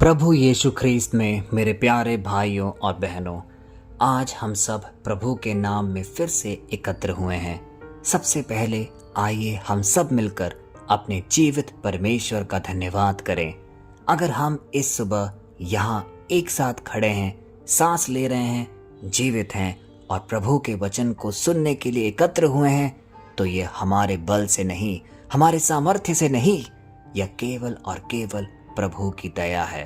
प्रभु यीशु ख्रीस्त में मेरे प्यारे भाइयों और बहनों, आज हम सब प्रभु के नाम में फिर से एकत्र हुए हैं। सबसे पहले आइए हम सब मिलकर अपने जीवित परमेश्वर का धन्यवाद करें। अगर हम इस सुबह यहाँ एक साथ खड़े हैं, सांस ले रहे हैं, जीवित हैं और प्रभु के वचन को सुनने के लिए एकत्र हुए हैं, तो ये हमारे बल से नहीं, हमारे सामर्थ्य से नहीं, यह केवल और केवल प्रभु की दया है।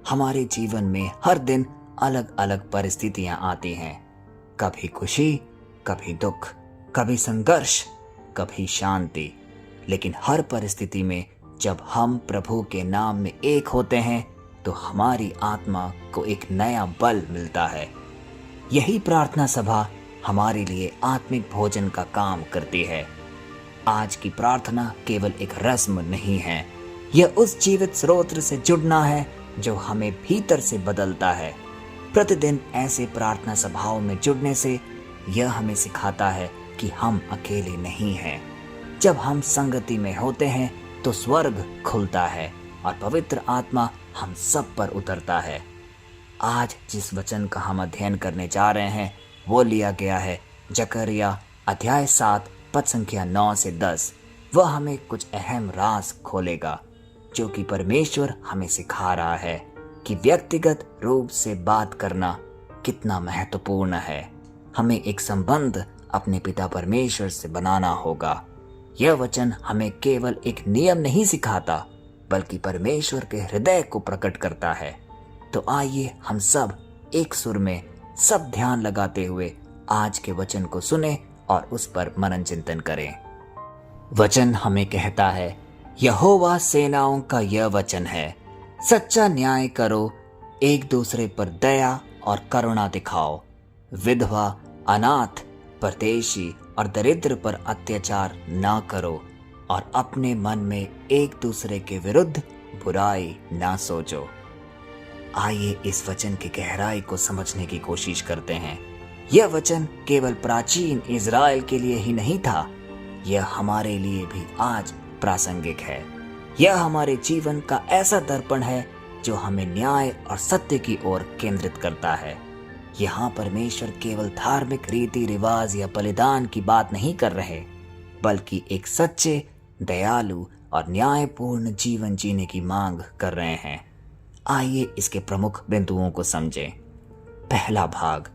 हमारे जीवन में हर दिन अलग अलग परिस्थितियां आती हैं, कभी खुशी, कभी दुख, कभी संघर्ष, कभी शांति। लेकिन हर परिस्थिति में जब हम प्रभु के नाम में एक होते हैं तो हमारी आत्मा को एक नया बल मिलता है। यही प्रार्थना सभा हमारे लिए आत्मिक भोजन का काम करती है। आज की प्रार्थना केवल एक रस्म नहीं है, यह उस जीवित स्रोत से जुड़ना है जो हमें भीतर से बदलता है। प्रतिदिन ऐसे प्रार्थना सभाओं में जुड़ने से यह हमें सिखाता है कि हम अकेले नहीं हैं। जब हम संगति में होते हैं तो स्वर्ग खुलता है और पवित्र आत्मा हम सब पर उतरता है। आज जिस वचन का हम अध्ययन करने जा रहे हैं वो लिया गया है जकरिया अध्याय 7 पद संख्या 9 से 10। वह हमें कुछ अहम राज खोलेगा जो कि परमेश्वर हमें सिखा रहा है कि व्यक्तिगत रूप से बात करना कितना महत्वपूर्ण है। हमें एक संबंध अपने पिता परमेश्वर से बनाना होगा। यह वचन हमें केवल एक नियम नहीं सिखाता बल्कि परमेश्वर के हृदय को प्रकट करता है। तो आइए हम सब एक सुर में सब ध्यान लगाते हुए आज के वचन को सुने और उस पर मनन चिंतन करें। वचन हमें कहता है, यहोवा सेनाओं का यह वचन है, सच्चा न्याय करो, एक दूसरे पर दया और करुणा दिखाओ, विधवा, अनाथ, परदेशी और दरिद्र पर अत्याचार ना करो और अपने मन में एक दूसरे के विरुद्ध बुराई ना सोचो। आइए इस वचन की गहराई को समझने की कोशिश करते हैं। यह वचन केवल प्राचीन इज़राइल के लिए ही नहीं था, यह हमारे लिए भी आज प्रासंगिक है। यह हमारे जीवन का ऐसा दर्पण है जो हमें न्याय और सत्य की ओर केंद्रित करता है। यहाँ परमेश्वर केवल धार्मिक रीति रिवाज या बलिदान की बात नहीं कर रहे, बल्कि एक सच्चे, दयालु और न्यायपूर्ण जीवन जीने की मांग कर रहे हैं। आइए इसके प्रमुख बिंदुओं को समझें। पहला भाग,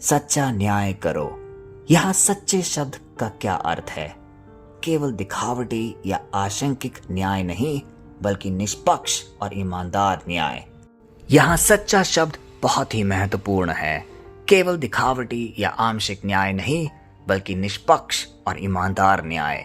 सच्चा न्याय करो। यहाँ सच्चे शब्द का क्या अर्थ है? केवल दिखावटी या आशंकिक न्याय नहीं, बल्कि निष्पक्ष और ईमानदार न्याय। यहाँ सच्चा शब्द बहुत ही महत्वपूर्ण है। केवल दिखावटी या आंशिक न्याय नहीं, बल्कि निष्पक्ष और ईमानदार न्याय।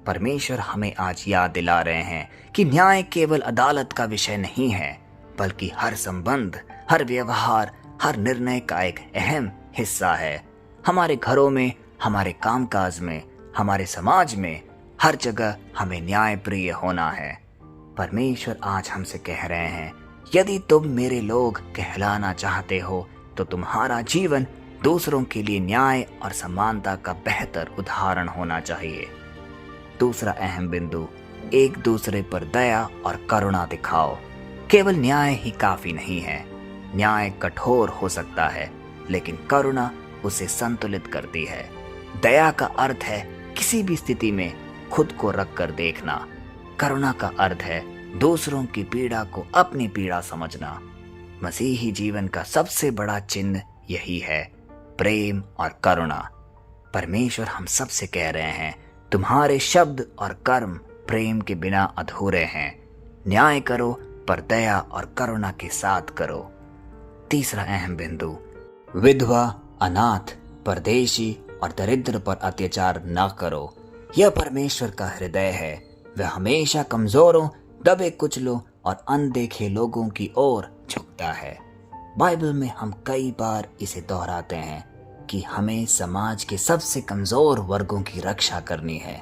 परमेश्वर हमें आज याद दिला रहे हैं कि न्याय केवल अदालत का विषय नहीं है, बल्कि हर संबंध, हर व्यवहार, हर निर्णय का एक अहम हिस्सा है। हमारे घरों में, हमारे कामकाज में, हमारे समाज में, हर जगह हमें न्यायप्रिय होना है। परमेश्वर आज हमसे कह रहे हैं, यदि तुम मेरे लोग कहलाना चाहते हो तो तुम्हारा जीवन दूसरों के लिए न्याय और समानता का बेहतर उदाहरण होना चाहिए। दूसरा अहम बिंदु, एक दूसरे पर दया और करुणा दिखाओ। केवल न्याय ही काफी नहीं है। न्याय कठोर हो सकता है, लेकिन करुणा उसे संतुलित करती है। दया का अर्थ है किसी भी स्थिति में खुद को रख कर देखना। करुणा का अर्थ है दूसरों की पीड़ा को अपनी पीड़ा समझना। मसीही जीवन का सबसे बड़ा चिन्ह यही है, प्रेम और करुणा। परमेश्वर हम सबसे कह रहे हैं, तुम्हारे शब्द और कर्म प्रेम के बिना अधूरे हैं। न्याय करो पर दया और करुणा के साथ करो। तीसरा अहम बिंदु, विधवा, अनाथ, परदेशी और दरिद्र पर अत्याचार न करो। यह परमेश्वर का हृदय है। वह हमेशा कमजोरों, दबे कुचलों और अनदेखे लोगों की ओर झुकता है। बाइबल में हम कई बार इसे दोहराते हैं कि हमें समाज के सबसे कमजोर वर्गों की रक्षा करनी है।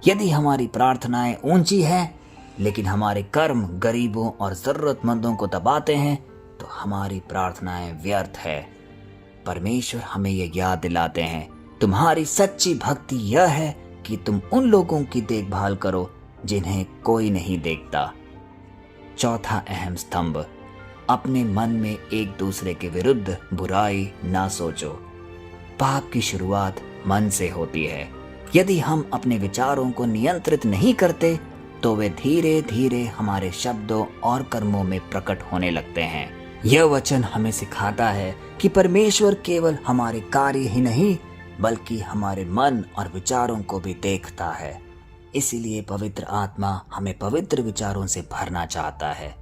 यदि हमारी प्रार्थनाएं ऊंची हैं, लेकिन हमारे कर्म गरीबों और जरूरतमंदों को दबाते हैं, तो हमारी प्रार्थनाएं व्यर्थ है। परमेश्वर हमें यह याद दिलाते हैं, तुम्हारी सच्ची भक्ति यह है कि तुम उन लोगों की देखभाल करो जिन्हें कोई नहीं देखता। चौथा अहम स्तंभ, अपने मन में एक दूसरे के विरुद्ध बुराई ना सोचो। पाप की शुरुआत मन से होती है। यदि हम अपने विचारों को नियंत्रित नहीं करते तो वे धीरे धीरे हमारे शब्दों और कर्मों में प्रकट होने लगते हैं। यह वचन हमें सिखाता है कि परमेश्वर केवल हमारे कार्य ही नहीं बल्कि हमारे मन और विचारों को भी देखता है। इसीलिए पवित्र आत्मा हमें पवित्र विचारों से भरना चाहता है।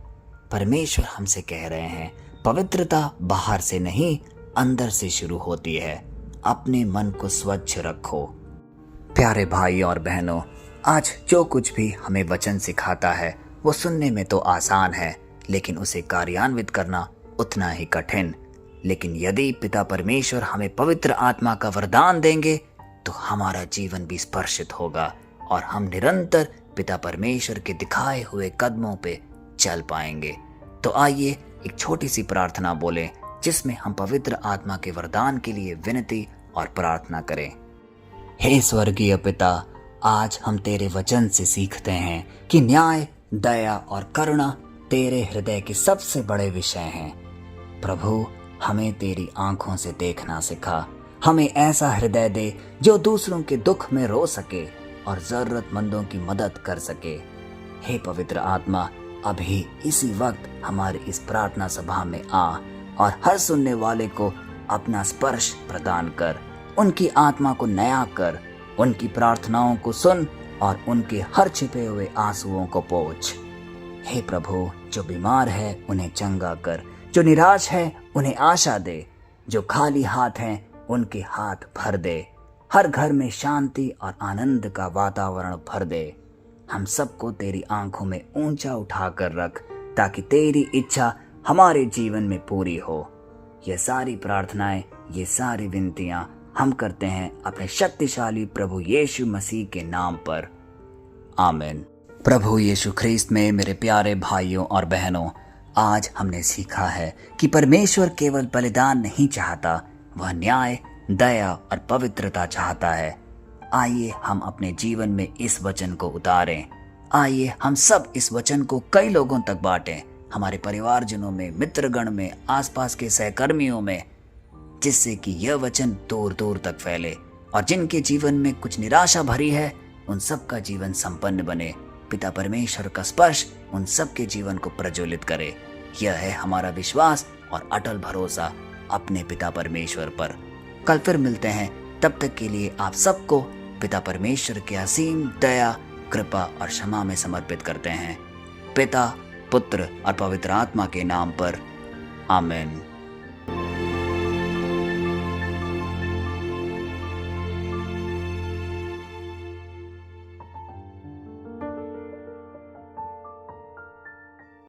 परमेश्वर हमसे कह रहे हैं, पवित्रता बाहर से नहीं अंदर से शुरू होती है। अपने मन को स्वच्छ रखो। प्यारे भाई और बहनों, आज जो कुछ भी हमें वचन सिखाता है वो सुनने में तो आसान है, लेकिन उसे कार्यान्वित करना उतना ही कठिन। लेकिन यदि पिता परमेश्वर हमें पवित्र आत्मा का वरदान देंगे तो हमारा जीवन भी स्पर्शित होगा और हम निरंतर पिता परमेश्वर के दिखाए हुए कदमों पे चल पाएंगे। तो आइए एक छोटी सी प्रार्थना बोलें जिसमें हम पवित्र आत्मा के वरदान के लिए विनती और प्रार्थना करें। हे स्वर्गीय पिता, आज हम तेरे वचन से सीखते हैं कि न्याय, दया और करुणा तेरे हृदय के सबसे बड़े विषय हैं। प्रभु, हमें तेरी आंखों से देखना सिखा। हमें ऐसा हृदय दे जो दूसरों के दुख में रो सके और जरूरतमंदों की मदद कर सके। हे पवित्र आत्मा, अभी इसी वक्त हमारी इस प्रार्थना सभा में आ और हर सुनने वाले को अपना स्पर्श प्रदान कर। उनकी आत्मा को नया कर, उनकी प्रार्थनाओं को सुन और उनके हर छिपे हुए आंसुओं को पोंछ। हे प्रभु, जो बीमार है उन्हें चंगा कर, जो निराश है उन्हें आशा दे, जो खाली हाथ हैं उनके हाथ भर दे। हर घर में शांति और आनंद का वातावरण भर दे। हम सबको तेरी आंखों में ऊंचा उठाकर रख ताकि तेरी इच्छा हमारे जीवन में पूरी हो। ये सारी प्रार्थनाएं, ये सारी विनतियां हम करते हैं अपने शक्तिशाली प्रभु यीशु मसीह के नाम पर। आमीन। प्रभु यीशु ख्रीस्त में मेरे प्यारे भाइयों और बहनों, आज हमने सीखा है कि परमेश्वर केवल बलिदान नहीं चाहता, वह न्याय, दया और पवित्रता चाहता है। आइए हम अपने जीवन में इस वचन को उतारें। आइए हम सब इस वचन को कई लोगों तक बांटें, हमारे परिवारजनों में, मित्रगण में, आसपास के सहकर्मियों में, जिससे कि यह वचन दूर दूर तक फैले और जिनके जीवन में कुछ निराशा भरी है उन सब का जीवन संपन्न बने। पिता परमेश्वर का स्पर्श उन सब के जीवन को प्रज्वलित करे। यह है हमारा विश्वास और अटल भरोसा अपने पिता परमेश्वर पर। कल फिर मिलते हैं, तब तक के लिए आप सबको पिता परमेश्वर के असीम दया, कृपा और क्षमा में समर्पित करते हैं। पिता, पुत्र और पवित्र आत्मा के नाम पर। आमीन।